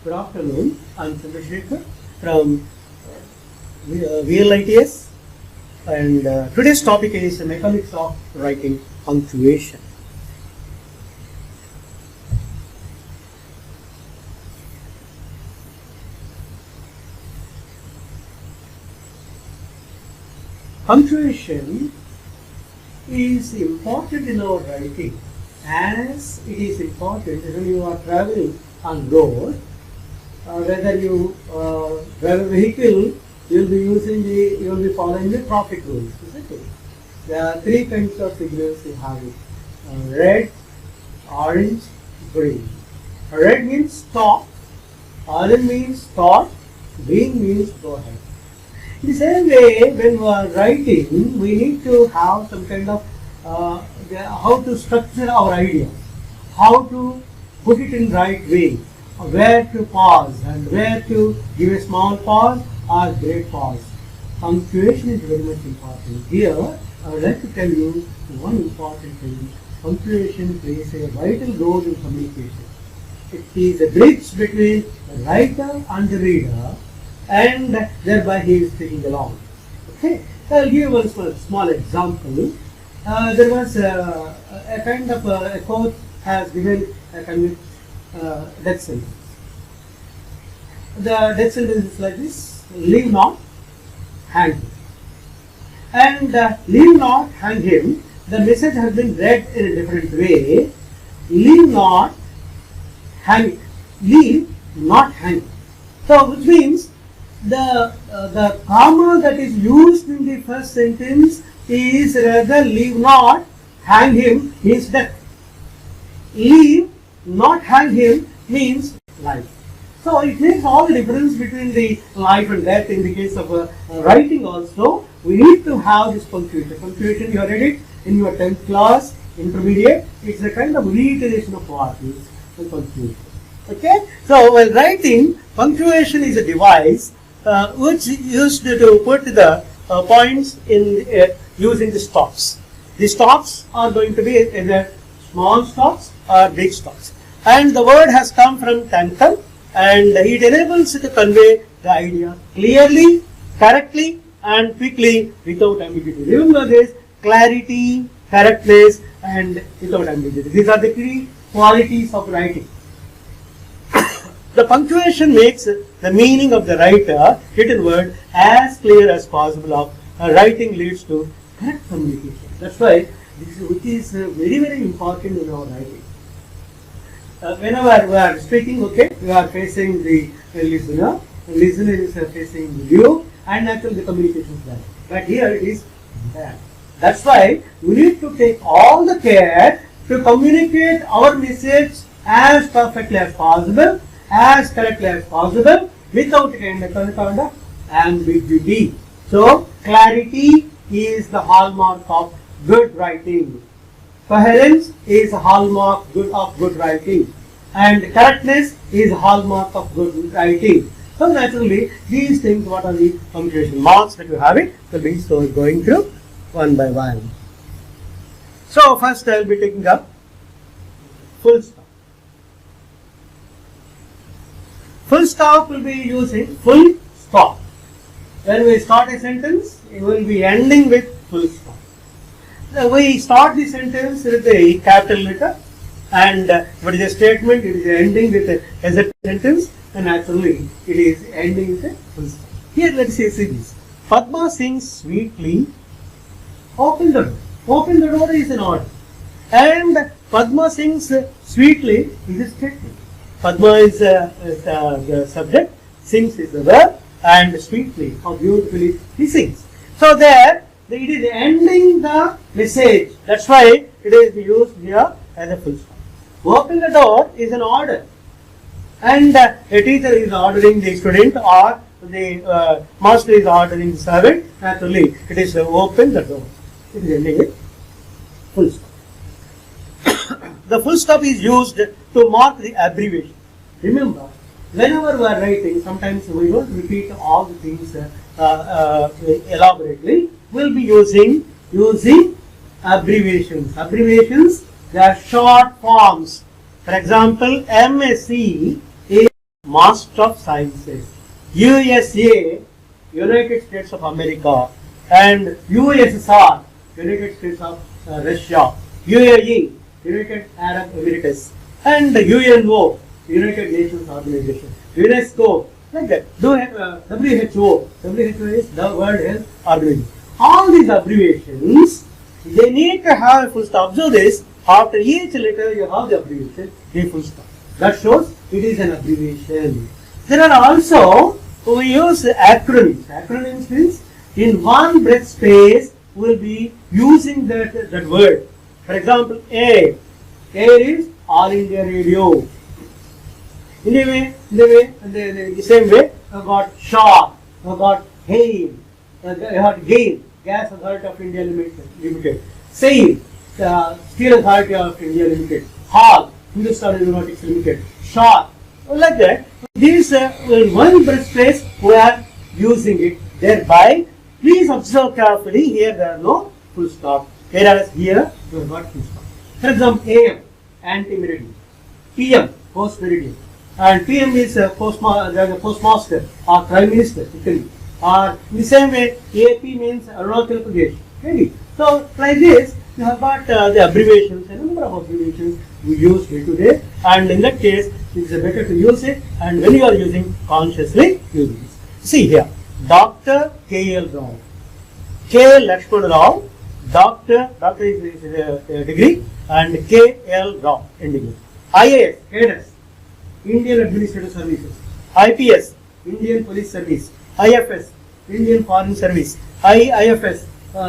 Good afternoon. I'm Chandrasekhar from VLITS, and today's topic is the mechanics of writing punctuation. Punctuation is important in our writing, as it is important when you are traveling on road. Whether you drive a vehicle, you will be following the traffic rules, isn't it? There are three kinds of signals you have it: red, orange, green. Red means stop, orange means start, green means go ahead. In the same way, when we are writing, we need to have some kind of how to structure our ideas, how to put it in right way, where to pause and where to give a small pause or great pause. Punctuation is very much important. Here, I would like to tell you one important thing. Punctuation plays a vital role in communication. It is a bridge between the writer and the reader, and thereby he is taking along. Okay, so I'll give one small example. There was a kind of a quote has given a kind of death sentence. The death sentence is like this: leave not, hang him. And leave not, hang him, the message has been read in a different way. Leave not, hang, leave not hang. So which means the comma that is used in the first sentence is rather leave not, hang him means death. Leave not hang him means life. So it makes all the difference between the life and death. In the case of writing also, we need to have this punctuation. Punctuation, you read it in your 10th class, intermediate. It's a kind of reiteration of what is the punctuation. Okay? So while writing, punctuation is a device which is used to put the points in using the stops. The stops are going to be either small stops or big stops. And the word has come from tantrum, and it enables to convey the idea clearly, correctly, and quickly without ambiguity. Remember this: clarity, correctness, and without ambiguity. These are the three qualities of writing. The punctuation makes the meaning of the written word as clear as possible. Writing leads to correct communication. That's why which is very, very important in our writing. Whenever we are speaking, okay, we are facing the listener is facing you, and actually the communication is there. But here it is there. That's why we need to take all the care to communicate our message as perfectly as possible, as correctly as possible, without kind of ambiguity. So clarity is the hallmark of good writing. Coherence is a hallmark of good writing, and correctness is a hallmark of good writing. So naturally, these things, what are the punctuation marks that you have it, will be so going through one by one. So first I will be taking up full stop. Full stop will be using full stop. When we start a sentence, it will be ending with full stop. We start the sentence with a capital letter, and what is a statement? It is ending with a sentence, and naturally it is ending with a full stop. Here let's see this. Padma sings sweetly. Open the door. Open the door is an order, and Padma sings sweetly is a statement. Padma is the subject, sings is the verb, and sweetly or beautifully he sings. So there it is ending the message. That's why it is used here as a full stop. Open the door is an order, and a teacher is ordering the student, or the master is ordering the servant. Naturally, it is open the door. It is ending with full stop. The full stop is used to mark the abbreviation. Remember, whenever we are writing, sometimes we don't repeat all the things elaborately. We'll be using abbreviations. Abbreviations, they are short forms. For example, MSc is Master of Sciences. USA, United States of America, and USSR, United States of Russia, UAE, United Arab Emirates, and UNO, United Nations Organization, UNESCO, like that. WHO is the World Health Organization. All these abbreviations, they need to have a full stop. Observe this, after each letter you have the abbreviation, a full stop. That shows it is an abbreviation. There are also, we use acronyms. Acronyms means in one breath space we will be using that word. For example, A. A is All India Radio. In the same way, I got SHA, I got HAIL, I got GAIL, Gas Authority of India Limited, SAIL, Steel Authority of India Limited, HAL, Hindustan Aeronautics Limited, SHAR, like that. These in one breath space we are using it. Thereby, please observe carefully. Here there are no full stop. Whereas here we have got full stop. For example, AM, anti-meridian, PM, post-meridian, and PM is postmaster or prime minister, Italy. Or in the same way, AP means Arunachal Pradesh. Okay. So like this, you have got the abbreviations, a number of abbreviations we use day to day, and in that case, it is better to use it, and when you are using, consciously use this. See here, Dr. K.L. Rao, K. Lakshman Rao, Doctor is a degree, and K.L. Rao in degree. IAS, cadets, Indian Administrative Services, IPS, Indian Police Service, IFS, Indian Foreign Service, IIFS,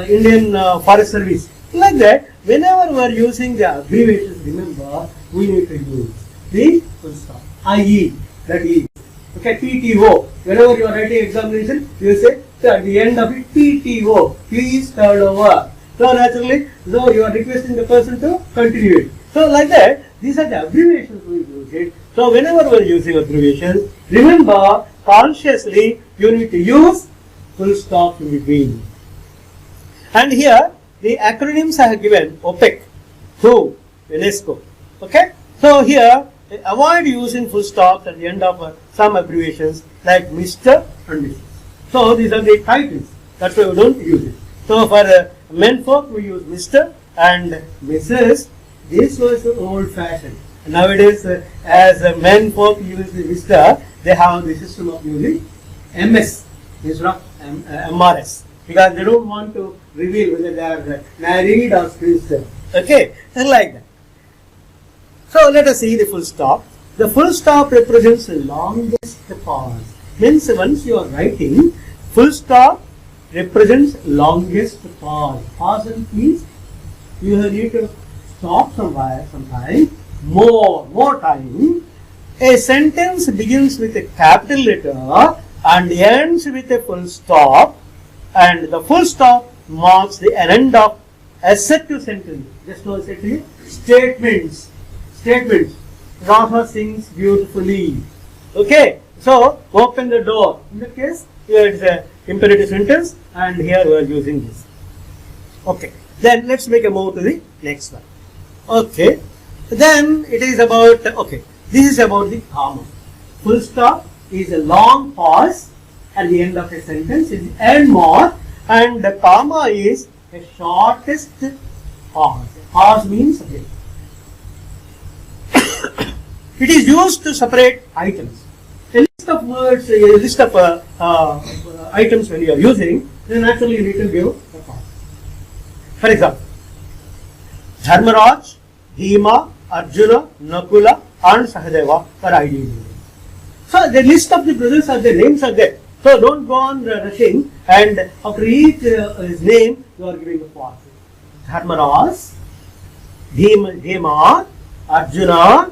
Indian Forest Service. Like that, whenever we are using the abbreviations, remember, we need to use the full stop. IE, that is. Okay, PTO. Whenever you are writing examination, you say, so at the end of it, PTO, please turn over. So naturally, so you are requesting the person to continue it. So like that, these are the abbreviations we use it. So whenever we are using abbreviations, remember, consciously, you need to use full stop in between. And here, the acronyms I have given, OPEC, WHO, UNESCO. Okay? So here, avoid using full stops at the end of some abbreviations like Mr. and Mrs. So these are the titles. That's why we don't use it. So for men folk, we use Mr. and Mrs. This was old fashioned. Nowadays, as men folk use the Mr., they have the system of using MS instead of MRS. Because they don't want to reveal whether they are married or spinster. Okay, like that. So let us see the full stop. The full stop represents the longest pause. Means once you are writing, full stop represents longest pause. Pause means you need to stop somewhere, sometime, more time. A sentence begins with a capital letter and ends with a full stop. And the full stop marks the end of assertive sentence. Just now I said to you, statements. Raha sings beautifully. Okay, so open the door. In that case, here is an imperative sentence, and here we are using this. Okay, then let's make a move to the next one. Okay, then it is about, okay, this is about the comma. Full stop is a long pause at the end of a sentence, is the end mark, and the comma is a shortest pause. Pause means okay. It is used to separate items. A list of words, a list of items when you are using, then naturally you need to give a pause. For example, Dharmaraj, Bhima, Arjuna, Nakula, and Sahadeva are ideal names. So the list of the brothers are the names are there. So don't go on rushing, and after each his name you are giving a pause. Dharmaraj, Bhima, Arjuna,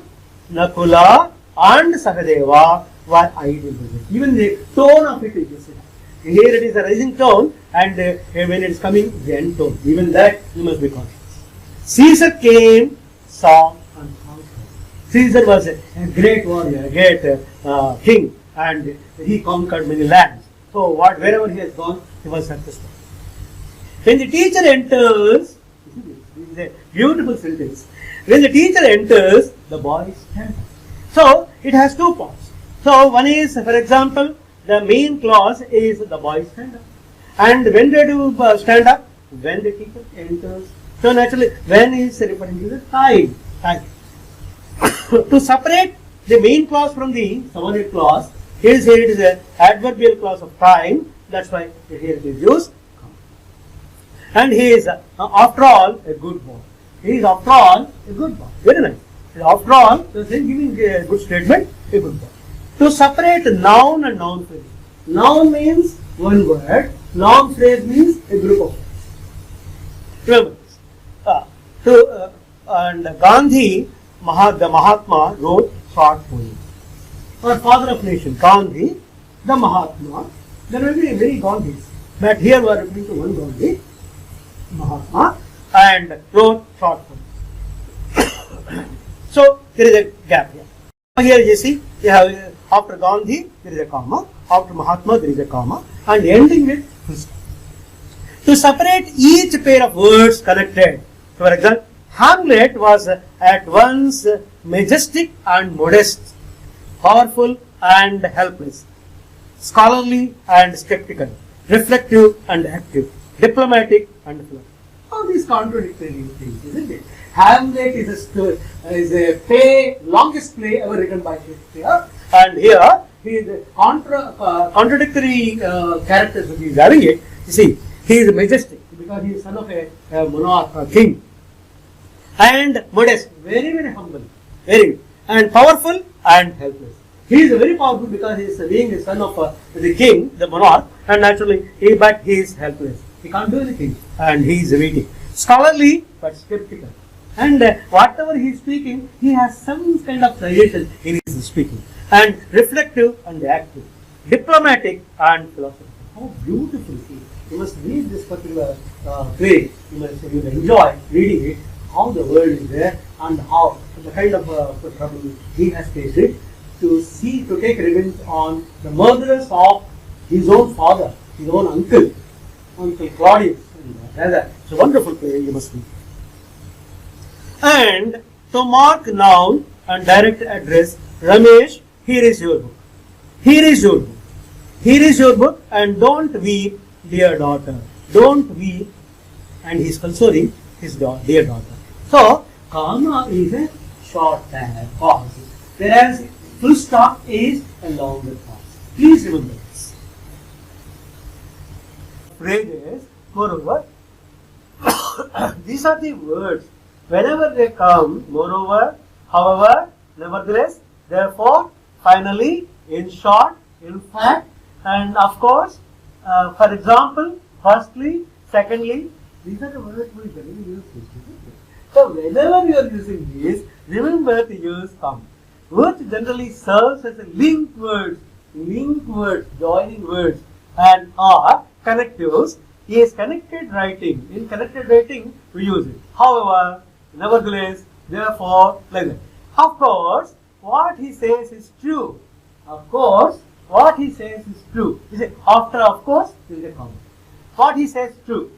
Nakula, and Sahadeva were ideal brothers. Even the tone of it is different. Here it is a rising tone, and when it is coming, the end tone. Even that you must be conscious. Caesar came, saw, and conquered. Caesar was a great warrior, a great king, and he conquered many lands. So wherever he has gone, he was successful. When the teacher enters, this is a beautiful sentence. When the teacher enters, the boy stands. So it has two parts. So one is, for example, the main clause is the boys stand up. And when they do stand up, when the teacher enters. So naturally, when is referring to the time. Time. To separate the main clause from the subordinate clause, here it is an adverbial clause of time. That's why here it is used. And he is, after all, a good boy. He is, after all, a good boy. Very nice. After all, giving a good statement, a good boy. To separate noun and noun phrase. Noun means one word. Noun phrase means a group of words. Remember this. And Gandhi, the Mahatma, wrote short poems. Or father of nation, Gandhi, the Mahatma. There will be many Gandhis. But here we are referring to one Gandhi, Mahatma, and wrote short poems. So there is a gap here. Here you see, you have after Gandhi there is a comma, after Mahatma there is a comma, and ending with full stop. To separate each pair of words connected, for example, Hamlet was at once majestic and modest, powerful and helpless, scholarly and skeptical, reflective and active, diplomatic and philosophical. All these contradictory things, isn't it? Hamlet is a longest play ever written by Shakespeare, and here he is contradictory characters that he is having it. You see, he is majestic because he is son of a monarch, a king, and modest, very very humble, very, and powerful and helpless. He is very powerful because he is being the son of the king, the monarch, and naturally, but he is helpless. He can't do anything, and he is waiting. Scholarly but skeptical. And whatever he is speaking, he has some kind of suggestion in his speaking. And reflective and active, diplomatic and philosophical. How beautiful it is. You must read this particular play. You must enjoy reading it. How the world is there and how the kind of trouble he has faced it to take revenge on the murderers of his own father, his own uncle Claudius. It's a wonderful play. You must read. And to mark noun and direct address, Ramesh, here is your book. Here is your book. Here is your book, and don't weep, dear daughter. Don't weep. And he is consoling his dear daughter. So, comma is a short pause, whereas full stop is a longer pause. Please remember this. Phrases, moreover, these are the words. Whenever they come, moreover, however, nevertheless, therefore, finally, in short, in fact, and of course, for example, firstly, secondly, these are the words we generally use. So, whenever you are using these, remember to use comma, which generally serves as a linked words, joining words, and are connectives. Is connected writing. In connected writing, we use it. However, nevertheless, therefore, like that. Of course, what he says is true. Of course, what he says is true. You see, after of course, there is a comma. What he says is true.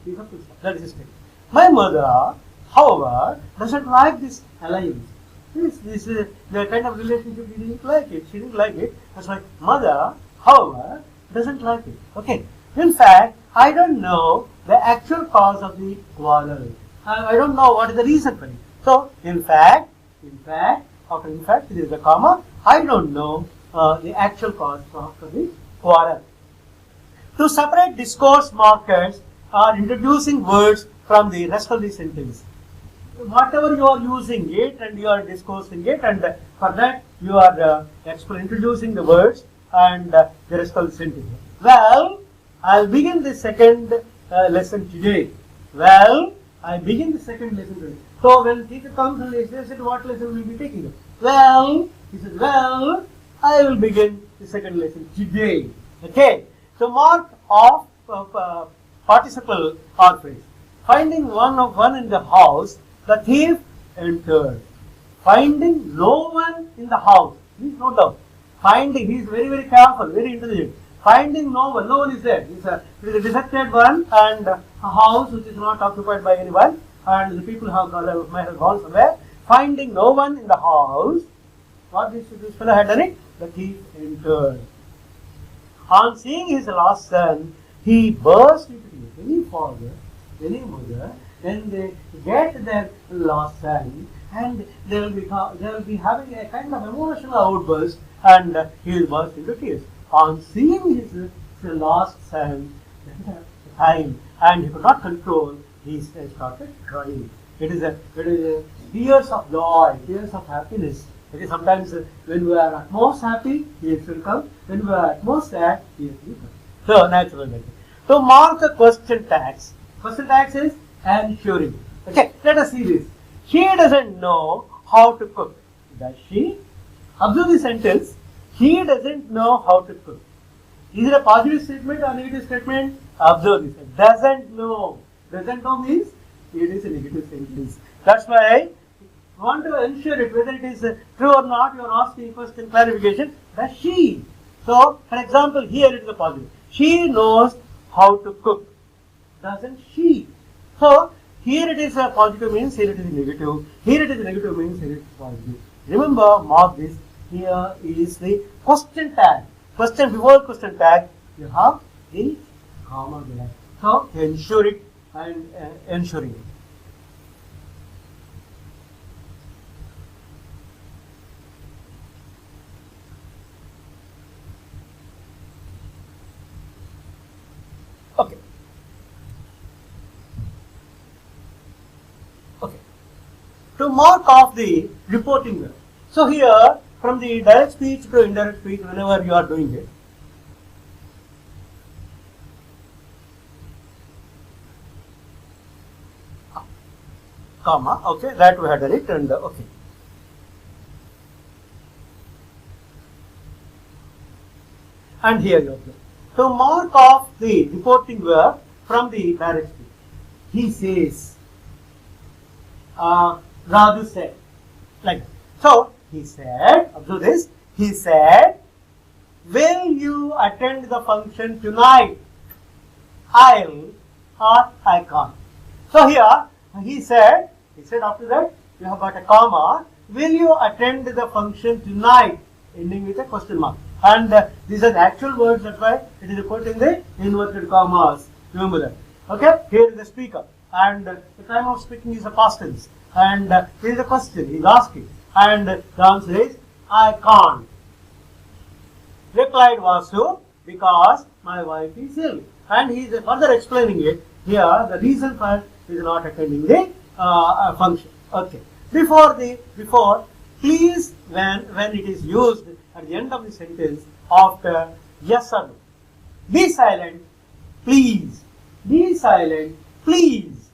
That is his statement. My mother, however, doesn't like this alliance. This is the kind of relationship she didn't like it. She didn't like it. That's why mother, however, doesn't like it. Okay. In fact, I don't know the actual cause of the quarrel. I don't know what is the reason for it. So, in fact, after in fact, there is a comma. I don't know the actual cause of the quarrel. To separate discourse markers are introducing words from the rest of the sentence. Whatever you are using it and you are discoursing it, and for that you are introducing the words and the rest of the sentence. Well, I'll begin the second lesson today. Well, I begin the second lesson today. So when teacher comes and he says, what lesson will be taking? Well, he says, well, I will begin the second lesson today. Okay. So mark of participle or phrase. Finding one in the house, the thief entered. Finding no one in the house. Please note down. Finding, he is very, very careful, very intelligent. Finding no one is there. It is a deserted one and a house which is not occupied by anyone, and the people might have gone somewhere. Finding no one in the house, what this fellow had done it? the thief entered. On seeing his lost son, he burst into tears. Any father, any mother, when they get their lost son, and they will be having a kind of emotional outburst, and he will burst into tears. On seeing his lost son, time, and he could not control, he started crying. It is a tears of joy, tears of happiness. Okay, sometimes when we are at most happy, tears will come. When we are at most sad, tears will come. So, naturally. To mark the question tags is ensuring. Okay, let us see this. She doesn't know how to cook. Does she? Observe the sentence. He doesn't know how to cook. Is it a positive statement or negative statement? Observe this. Doesn't know. Doesn't know means it is a negative sentence. That's why you want to ensure it whether it is true or not. You are asking question clarification. Does she? So, for example, here it is a positive. She knows how to cook. Doesn't she? So, here it is a positive means here it is a negative. Here it is a negative means here it is positive. Remember, mark this. Here is the question tag. Question before question tag, you have the comma there. So, ensure it and ensuring it. Okay. Okay. To mark off the reporting verb. So here, from the direct speech to indirect speech, whenever you are doing it, comma, okay, that we had done it, and okay. And here you have to mark off the reporting verb from the direct speech. He says, Raju said, like that. So, he said, observe this, he said, will you attend the function tonight? I'll or I can't. So here, he said after that, you have got a comma, will you attend the function tonight? Ending with a question mark. And these are the actual words, that's why it is put in the inverted commas. Remember that. Okay, here is the speaker. And the time of speaking is a past tense. And here is a question, he is asking. And the answer is, I can't. Replied Vasu, because my wife is ill. And he is further explaining it. Here, the reason for is not attending the function. Okay. Before, please, when it is used at the end of the sentence, after yes or no. Be silent, please. Be silent, please.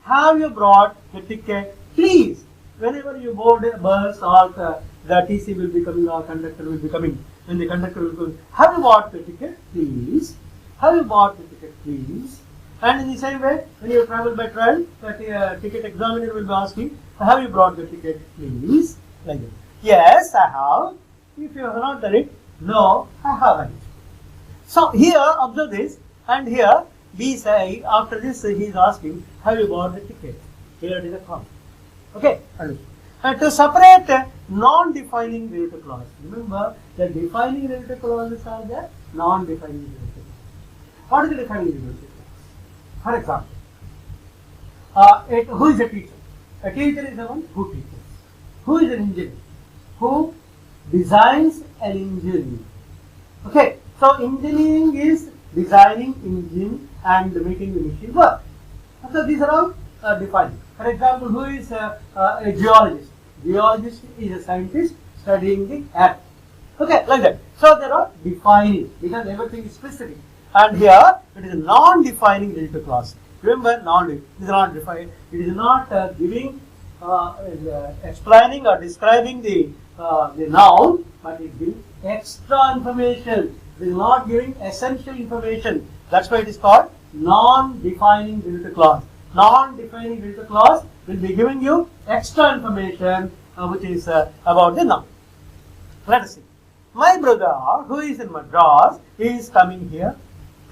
Have you brought the ticket, please? Whenever you board a bus or the TC will be coming or conductor will be coming, when the conductor will come, have you bought the ticket, please? Have you bought the ticket, please? And in the same way, when you travel by train, the ticket examiner will be asking, have you brought the ticket, please? Like that. Yes, I have. If you have not done it, no, I haven't. So here, observe this, and here, B say, after this, he is asking, have you bought the ticket? Here it is a comma. Okay, and to separate non-defining relative clause. Remember, the defining relative clauses are the non-defining relative clause. What is the defining relative clause? For example, who is a teacher? A teacher is the one who teaches. Who is an engineer? Who designs an engine. Okay, so engineering is designing engine and making the machine work. So these are all defining. For example, who is a geologist? Geologist is a scientist studying the earth. Okay, like that. So they are defining because everything is specific. And here it is a non-defining relative clause. Remember, it is not defined. It is not giving, explaining or describing the noun, but it is giving extra information. It is not giving essential information. That's why it is called non-defining relative clause. Non-defining relative clause will be giving you extra information which is about the noun. Let us see. My brother, who is in Madras, is coming here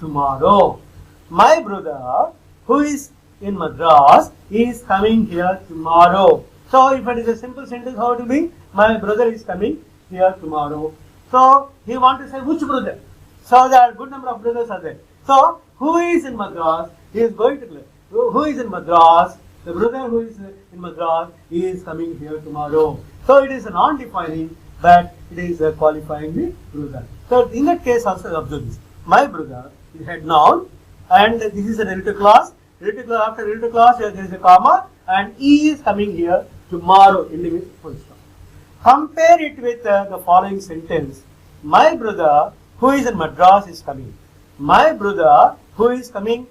tomorrow. My brother, who is in Madras, is coming here tomorrow. So, if it is a simple sentence, how it will be? My brother is coming here tomorrow. So he wants to say which brother. So there are good number of brothers are there. So who is in Madras? He is going to who is in Madras? The brother who is in Madras is coming here tomorrow. So it is a non-defining, but it is qualifying the brother. So in that case also observe this. My brother is head noun, and this is a relative clause. Relative clause, after relative clause there is a comma, and he is coming here tomorrow, ending with full stop. Compare it with the following sentence. My brother who is in Madras is coming. My brother who is coming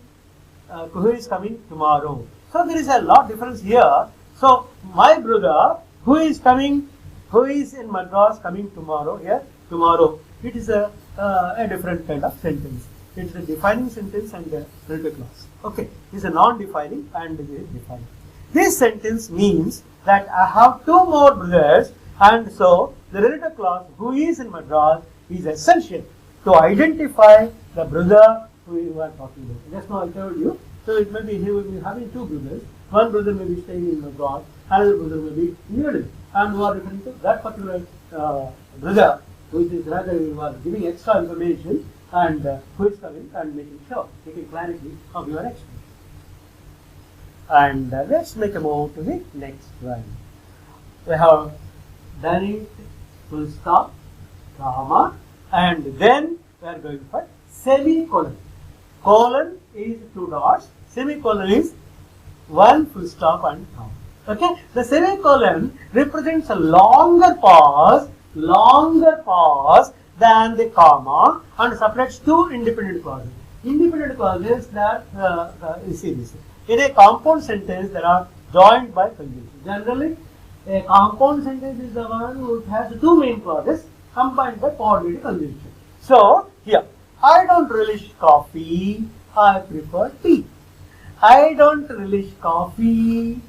tomorrow. So there is a lot difference here. So my brother who is in Madras coming tomorrow, here tomorrow. It is a different kind of sentence. It is a defining sentence and a relative clause. Okay, it is a non-defining and it is defining. This sentence means that I have two more brothers, and so the relative clause who is in Madras is essential to identify the brother who you are talking about. Just now I told you. So it may be he will be having two brothers. One brother may be staying in Madras, another brother may be in New Delhi, and we are referring to that particular brother, which is rather you are giving extra information and who is coming and making sure, taking clarity of your explanation. And let's make a move to the next one. We have done it, full stop, comma, and then we are going for semicolon. Colon is two dots, semicolon is one full stop and comma. Okay, the semicolon represents a longer pause than the comma, and separates two independent clauses. Independent clauses that you see this. In a compound sentence, there are joined by conjunction. Generally, a compound sentence is the one which has two main clauses combined by coordinating conjunction. So here, I don't relish coffee, I prefer tea. I don't relish coffee.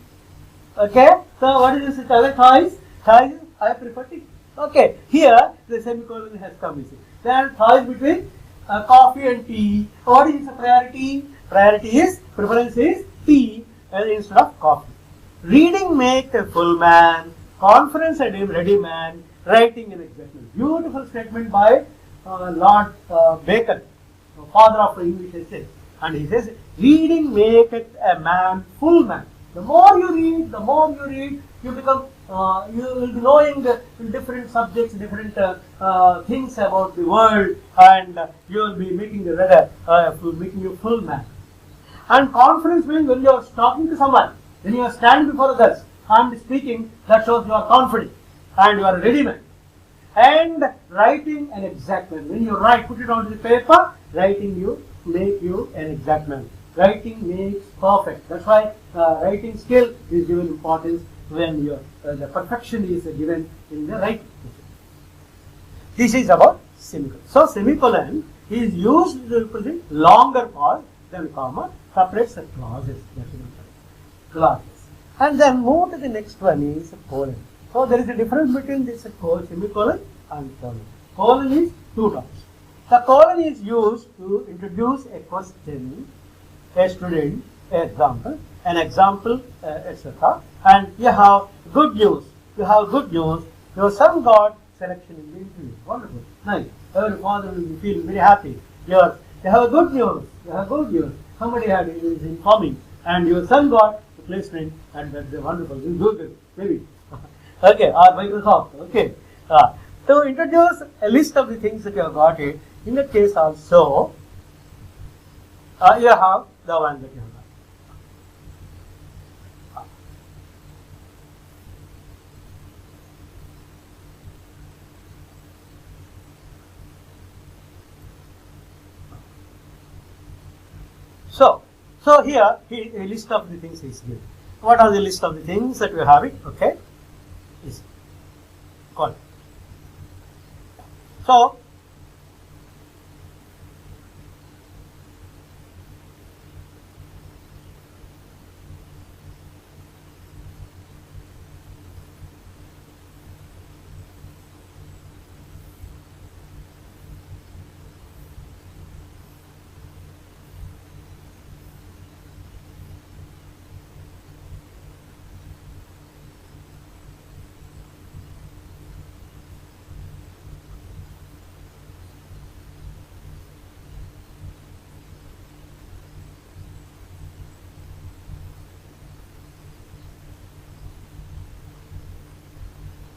Okay, so what is this other choice? Choice, I prefer tea. Okay, here the semicolon has come missing. There are choice between coffee and tea. What is the priority? Preference is tea instead of coffee. Reading makes a full man, confidence and a ready man, writing an exactment. Beautiful statement by Lord Bacon, father of English essay. And he says, reading maketh a man full man. The more you read, you become, you will be knowing the different subjects, different things about the world, and you will be making the reader, making you full man. And confidence means when you are talking to someone, when you are standing before others and speaking, that shows you are confident and you are a ready man. And writing an exact man. When you write, put it onto the paper, writing you make you an exact man. Writing makes perfect. That's why writing skill is given importance when the perfection is given in the writing. This is about semicolon. So semicolon is used to represent longer pause than comma, separates the clauses. Clauses. And then move to the next one is colon. So there is a difference between this semicolon and colon. Colon is two terms. The colon is used to introduce a question, a student, an example, etc. And you have good news. Your son got selection in the interview. Wonderful. Nice. Your father will feel very happy. You have good news. Somebody is informing, and your son got the placement, and that's wonderful. You do this, maybe. Okay, or Microsoft. Okay. To introduce a list of the things that you have got it, in that case also, you have the one that you have got. So here a list of the things is given. What are the list of the things that we have it? Okay, is called. So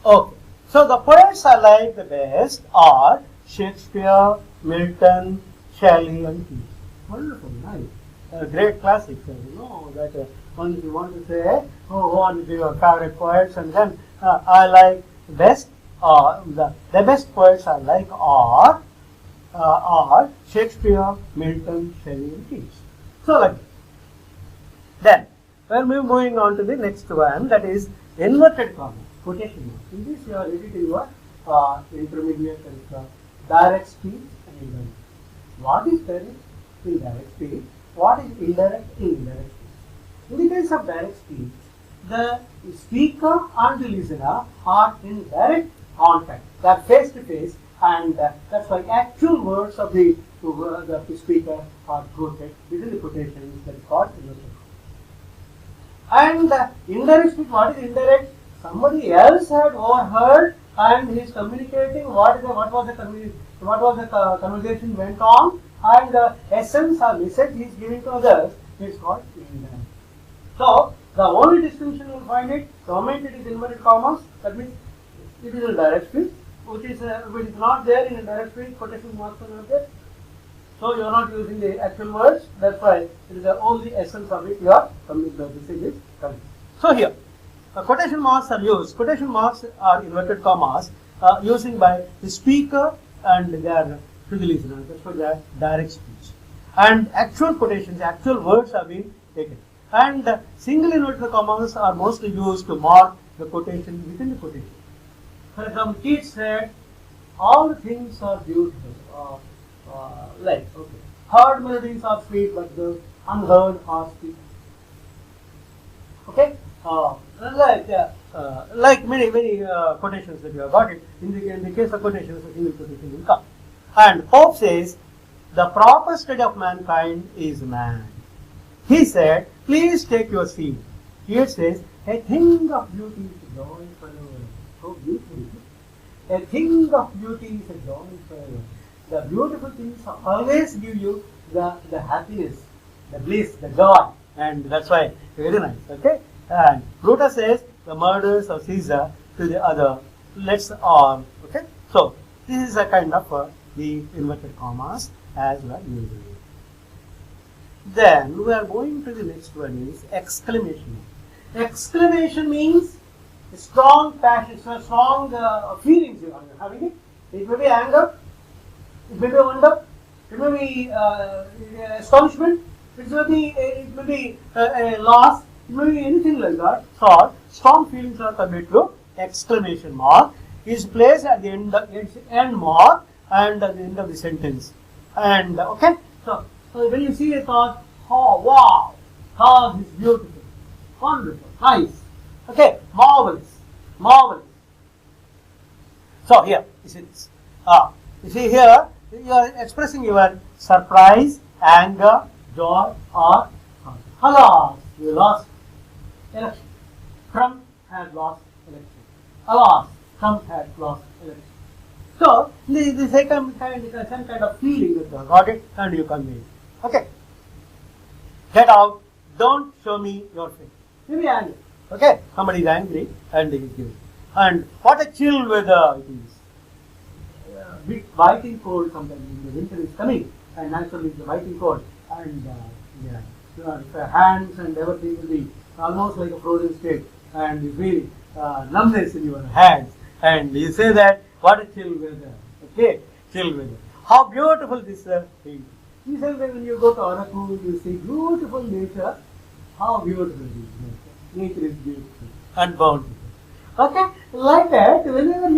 Okay. So the poets I like the best are Shakespeare, Milton, Shelley, and Keats. Wonderful, nice. Great classics. That once you want to say, oh, who are your favorite poets, and then I like best. The best poets I like are Shakespeare, Milton, Shelley, and Keats. So like then we're moving on to the next one, that is inverted comma, quotation mark. In this you are editing your intermediate and direct speech and indirect. What is direct? Indirect speech. What is indirect? Indirect speech. In the case of direct speech, the speaker and the listener are in direct contact. They are face to face, and that's why actual words of the speaker are quoted within the quotations. That is called inverted. And indirect speech, what is indirect? Somebody else had overheard and he is communicating what was the conversation went on, and the essence or message he is giving to others is called indirect. So the only distinction you will find it, the moment it is inverted commas, that means it is a direct speech, which is not there in a direct speech, quotation marks are not there. So you are not using the actual words, that's why it is the only essence of it, the message is coming. So here, quotation marks are used. Quotation marks are inverted commas using by the speaker and they are to the listener. That's why they are direct speech. And actual quotations, actual words are being taken. And single inverted commas are mostly used to mark the quotation within the quotation. For example, Keats said, all things are beautiful. Heard melodies are sweet, but the unheard are sweet. Okay, like many quotations that you have got it. In the case of quotations, a single quotation will come. And Pope says, the proper state of mankind is man. He said, please take your seat. Here says, a thing of beauty is a joy forever. So beautiful. A thing of beauty is a joy forever. The beautiful things always give you the happiness, the bliss, the joy, and that's why very nice. Okay, and Plutarch says the murders of Caesar to the other. Let's all. Okay, so this is a kind of the inverted commas as well using it. Then we are going to the next one is exclamation. Exclamation means strong passion, strong feelings you are having it. It may be anger. It may be wonder, it may be astonishment, it may be a loss, it may be anything like that. So, strong feelings are coming to exclamation mark is placed at the end mark and at the end of the sentence. And okay, so when you see a thought, oh wow, thought is beautiful, wonderful, nice, okay, marvelous, marvelous. So here, you see this. You see here, you are expressing your surprise, anger, joy, or sorrow. Alas, you lost election. Trump has lost election. Alas, Trump has lost election. So, the second some kind of feeling that you got it and you convey it. Okay. Get out. Don't show me your face. Maybe angry. Okay. Somebody is angry and they give it. And what a chill weather it is. Bit biting cold sometimes. The winter is coming, and naturally it's biting cold, and your hands and everything will be almost like a frozen state, and you feel numbness in your hands, and you say that what a chill weather. Okay, chill weather. How beautiful this thing. You say that when you go to Araku, you see beautiful nature. How beautiful it is. Nature is beautiful and bountiful. Okay, like that, whenever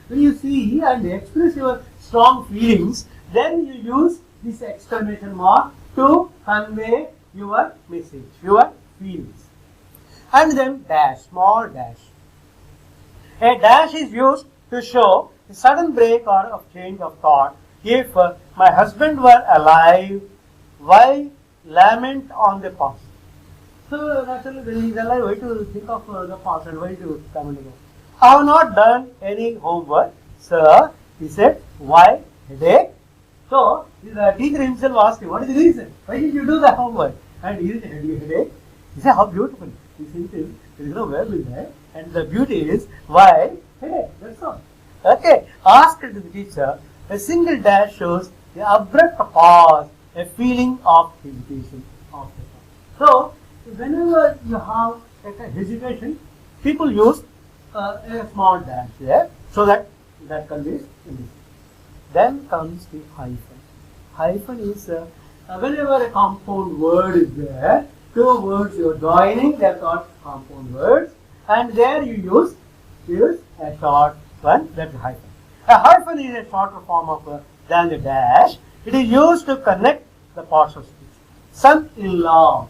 when you see and express your strong feelings, then you use this exclamation mark to convey your message, your feelings. And then dash, small dash. A dash is used to show a sudden break or of change of thought. If my husband were alive, why lament on the past? So naturally, when he is alive, why to think of the past and why to comment about? I have not done any homework, sir. He said, why headache? So the teacher himself asked him, what is the reason? Why did you do the homework? And is it headache? He said, how beautiful. He said, there is no verb in there. And the beauty is, why Hey, that's all. Okay, asked to the teacher, a single dash shows the abrupt pause, a feeling of hesitation of the thought. So, whenever you have a hesitation, people use a small dash there so that that conveys indecision. Then comes the hyphen. Hyphen is whenever a compound word is there, two words you are joining, they are called compound words, and there you use a short one, that's a hyphen. A hyphen is a shorter form of than the dash. It is used to connect the parts of speech. Son-in-law,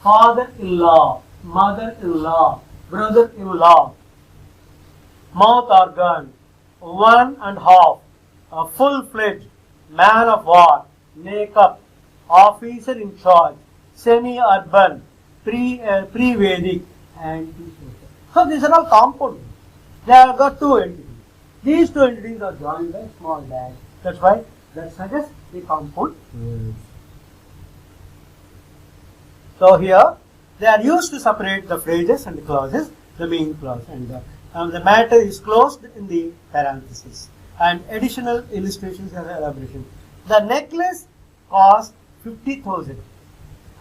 father-in-law, mother-in-law, brother-in-law, mouth organ, one and half, a full-fledged, man of war, makeup, officer in charge, semi-urban, pre-Vedic, and pre-social. So these are all compound. They have got two entities. These two entities are joined by small dash. That's why that suggests the compound words. So here they are used to separate the phrases and the clauses, the main clause, and the matter is closed in the parenthesis. And additional illustrations and elaboration. The necklace cost 50,000,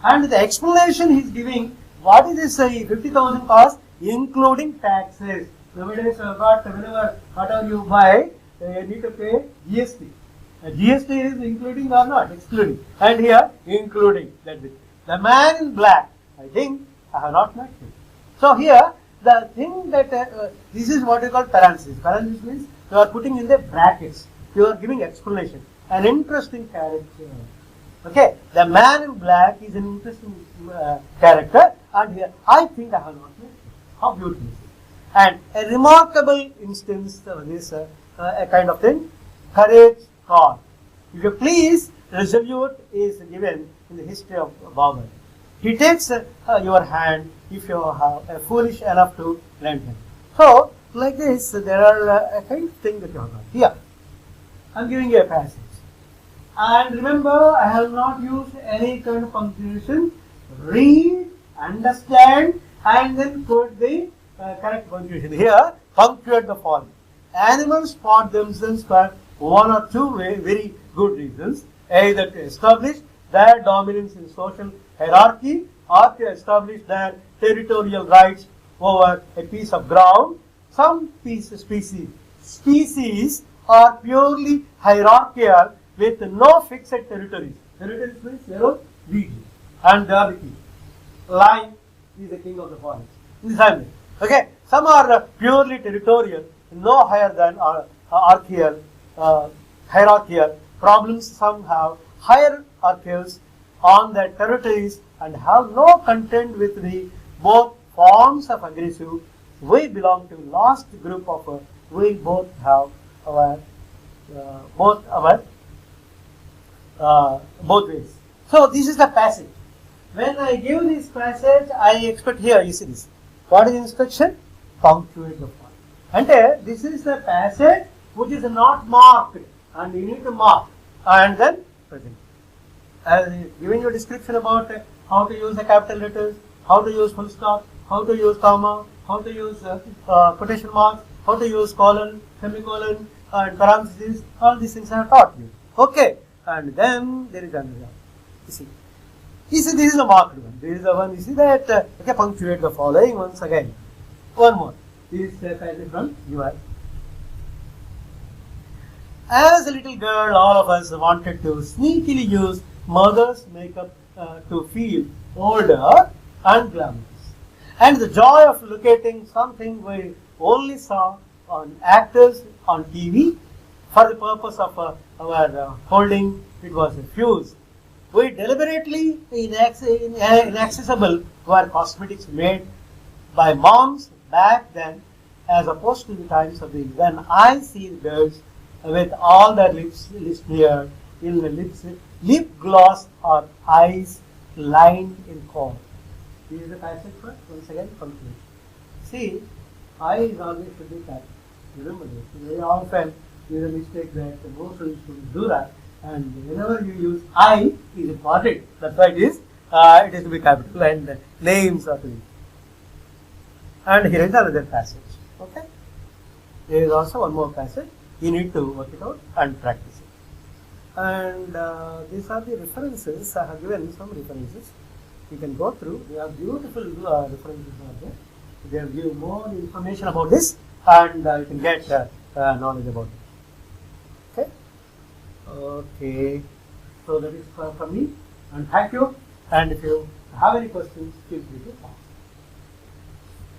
and the explanation he is giving. What is this 50,000 cost, including taxes? Nowadays, whatever you buy, you need to pay GST. GST is including or not excluding, and here including. That's it. The man in black, I think I have not met him. So here the thing that this is what you call parenthesis. Parenthesis means you are putting in the brackets. You are giving explanation. An interesting character. Okay, the man in black is an interesting character, and here I think I have not met him. How beautiful is it? And a remarkable instance of this a kind of thing. Courage call. If you please, resolute is given in the history of Babur. He takes your hand if you are foolish enough to lend him. So, like this, there are a kind of thing that you have got. Here, I am giving you a passage. And remember, I have not used any kind of punctuation. Read, understand, and then put the correct punctuation. Here, punctuate the following. Animals spot themselves for one or two very good reasons. Either to establish their dominance in social hierarchy or to establish their territorial rights over a piece of ground. Some species are purely hierarchical with no fixed territories. Territories means zero region, and they are the king. Lion is the king of the forest. In the same way. Okay, some are purely territorial, no higher than hierarchical problems. Some have hierarchies on their territories and have no content with the both forms of aggressive. We belong to last group of we both have our both ways. So this is the passage. When I give this passage, I expect here, you see this. What is the instruction? Punctuate the point. And this is the passage which is not marked, and you need to mark and then present. Giving you a description about how to use the capital letters, how to use full stop, how to use comma, how to use quotation marks, how to use colon, semicolon, and parentheses. All these things I have taught you. Okay, and then there is another. You see, this is the marked one. This is the one. You see that okay, punctuate the following once again. One more. This is passage from UI. As a little girl, all of us wanted to sneakily use mother's makeup to feel older and glamorous. And the joy of locating something we only saw on actors on TV for the purpose of our holding it was a fuse. We deliberately inaccessible were cosmetics made by moms back then, as opposed to the times of the when I see girls with all their lips smeared in the lips, lip gloss or eyes lined in corn. This is the passage for once again conclusion. See, I is always should be capital. Remember this. Very often there is a mistake that most students do that, and whenever you use I is important. That's why it is to be capital, and names are to be. And here is another passage. Okay. there is also one more passage. You need to work it out and practice it. And these are the references. I have given some references. You can go through. They are beautiful references are there. They will give more information about this, and you can get knowledge about it. Okay. Okay. So that is from me. And thank you. And if you have any questions, feel free to ask.